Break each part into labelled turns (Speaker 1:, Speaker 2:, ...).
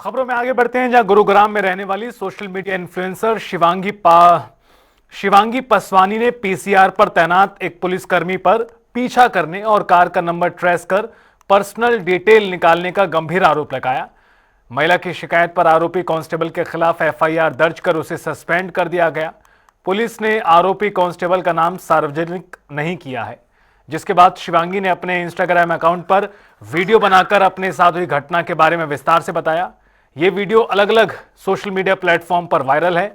Speaker 1: खबरों में आगे बढ़ते हैं, जहां गुरुग्राम में रहने वाली social media influencer Shivangi Paswani ने पीसीआर पर तैनात एक पुलिसकर्मी पर पीछा करने और कार का नंबर ट्रेस कर पर्सनल डिटेल निकालने का गंभीर आरोप लगाया। महिला की शिकायत पर आरोपी कांस्टेबल के खिलाफ एफआईआर दर्ज कर उसे सस्पेंड कर दिया गया। पुलिस ने आरोपी कांस्टेबल का नाम सार्वजनिक नहीं किया है, जिसके बाद शिवांगी ने अपने इंस्टाग्राम अकाउंट पर वीडियो बनाकर अपने साथ हुई घटना के बारे में विस्तार से बताया। यह वीडियो अलग अलग सोशल मीडिया प्लेटफॉर्म पर वायरल है।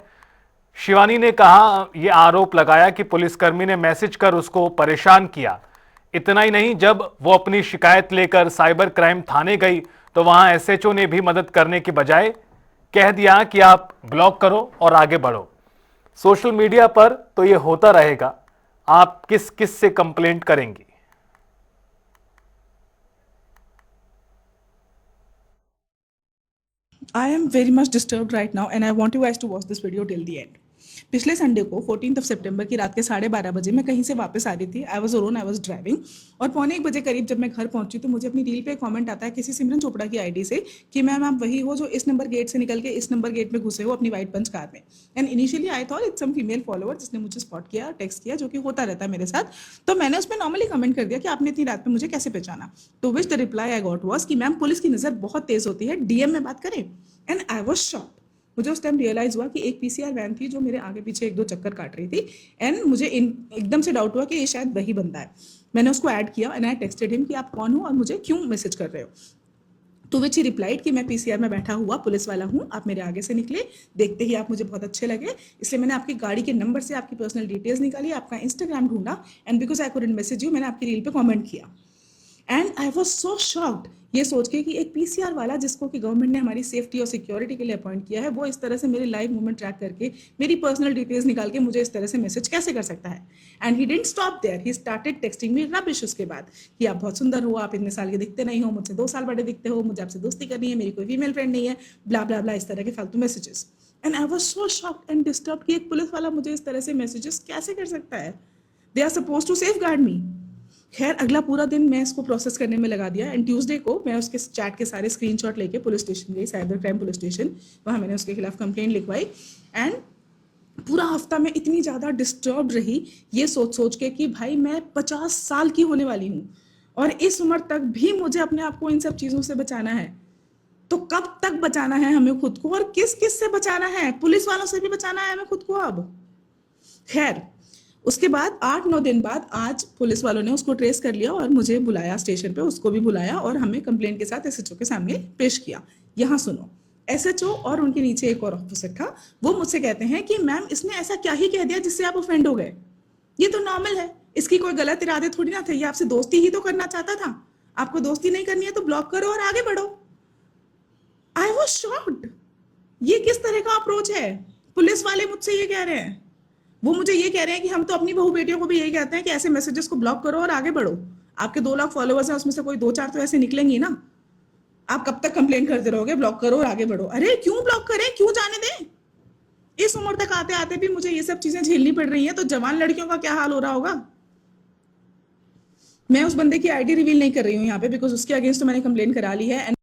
Speaker 1: शिवानी ने कहा, यह आरोप लगाया कि पुलिसकर्मी ने मैसेज कर उसको परेशान किया। इतना ही नहीं, जब वो अपनी शिकायत लेकर साइबर क्राइम थाने गई तो वहां एसएचओ ने भी मदद करने की बजाय कह दिया कि आप ब्लॉक करो और आगे बढ़ो। सोशल मीडिया पर तो यह होता रहेगा। आप किस किस से कंप्लेंट करेंगी?
Speaker 2: I am very much disturbed right now and I want you guys to watch this video till the end. पिछले संडे को 14 सितंबर की रात के 12:30 बजे मैं कहीं से वापस आ रही थी। I was alone, I was driving, और 1:45 बजे करीब जब मैं घर पहुंची तो मुझे अपनी रील पे कमेंट आता है किसी सिमरन चोपड़ा की आईडी से कि मैम आप वही हो जो इस नंबर गेट से निकल के इस नंबर गेट में घुसे हो अपनी व्हाइट पंच कार में। And initially I thought it's some female follower जिसने मुझे स्पॉट किया, टेक्स्ट किया, जो कि होता रहता है मेरे साथ। तो मैंने उसमें नॉर्मली कमेंट कर दिया कि आपने इतनी रात में मुझे कैसे पहचाना। तो which the reply I got was कि मैम पुलिस की नज़र बहुत तेज होती है, डीएम में बात करें। And I was shocked. मुझे उस टाइम रियलाइज हुआ कि एक पीसीआर वैन थी जो मेरे आगे पीछे 1-2 चक्कर काट रही थी। एंड मुझे एकदम से डाउट हुआ कि ये शायद वही बंदा है। मैंने उसको ऐड किया एंड आई टेक्सटेड हिम कि आप कौन हो और मुझे क्यों मैसेज कर रहे हो। तो विच ही रिप्लाइड कि मैं पीसीआर में बैठा हुआ पुलिस वाला हूँ, आप मेरे आगे से निकले, देखते ही आप मुझे बहुत अच्छे लगे, इसलिए मैंने आपकी गाड़ी के नंबर से आपकी पर्सनल डिटेल्स निकाली, आपका इंस्टाग्राम ढूंढा, and because I couldn't message you, मैंने आपकी रील पे कमेंट किया। And I was so shocked ये सोच के कि एक पीसीआर वाला जिसको कि गवर्नमेंट ने हमारी सेफ्टी और सिक्योरिटी के लिए अपॉइंट किया है, वो इस तरह से मेरे लाइव मूवमेंट ट्रैक करके मेरी पर्सनल डिटेल्स निकाल के मुझे इस तरह से मैसेज कैसे कर सकता है। And he didn't stop there, he started texting me rubbish उसके बाद कि आप बहुत सुंदर हो, आप इतने साल के दिखते नहीं हो, मुझसे 2 साल बड़े दिखते हो, मुझे आपसे दोस्ती करनी है, मेरी कोई फीमेल फ्रेंड नहीं है, ब्ला ब्ला ब्ला, इस तरह के फालतू messages. And I was so shocked and disturb कि एक पुलिस वाला मुझे इस तरह से मैसेजेस कैसे कर सकता है। They are suppose to safeguard me. खैर अगला पूरा दिन मैं इसको प्रोसेस करने में लगा दिया। एंड ट्यूसडे को मैं उसके चैट के सारे स्क्रीनशॉट लेके पुलिस स्टेशन गई, साइबर क्राइम पुलिस स्टेशन। वहाँ मैंने उसके खिलाफ कंप्लेंट लिखवाई। एंड पूरा हफ्ता मैं इतनी ज़्यादा डिस्टर्ब रही ये सोच सोच के कि भाई मैं 50 साल की होने वाली हूँ और इस उम्र तक भी मुझे अपने आप को इन सब चीज़ों से बचाना है। तो कब तक बचाना है हमें खुद को, और किस किस से बचाना है? पुलिस वालों से भी बचाना है हमें खुद को अब। खैर उसके बाद 8-9 दिन बाद आज पुलिस वालों ने उसको ट्रेस कर लिया और मुझे बुलाया स्टेशन पे, उसको भी बुलाया और हमें कंप्लेंट के साथ एसएचओ के सामने पेश किया। यहाँ सुनो, एसएचओ और उनके नीचे एक और ऑफिसर था, वो मुझसे कहते हैं कि मैम इसने ऐसा क्या ही कह दिया जिससे आप ऑफेंड हो गए, ये तो नॉर्मल है, इसकी कोई गलत इरादे थोड़ी ना थे, ये आपसे दोस्ती ही तो करना चाहता था, आपको दोस्ती नहीं करनी है तो ब्लॉक करो और आगे बढ़ो। आई वॉज शॉक्ड, ये किस तरह का अप्रोच है? पुलिस वाले मुझसे ये कह रहे हैं, वो मुझे ये कह रहे हैं कि हम तो अपनी बहू बेटियों को भी यही कहते हैं कि ऐसे मैसेजेस को ब्लॉक करो और आगे बढ़ो। आपके 2 लाख फॉलोअर्स हैं, उसमें से कोई 2-4 तो ऐसे निकलेंगे ना। आप कब तक कंप्लेन करते रहोगे ब्लॉक करो और आगे बढ़ो? अरे क्यों ब्लॉक करें, क्यों जाने दें? इस उम्र तक आते आते भी मुझे ये सब चीजें झेलनी पड़ रही हैं, तो जवान लड़कियों का क्या हाल हो रहा होगा। मैं उस बंदे की आईडी रिवील नहीं कर रही हूँ यहाँ पे बिकॉज उसके अगेंस्ट तो मैंने कंप्लेन करा ली है।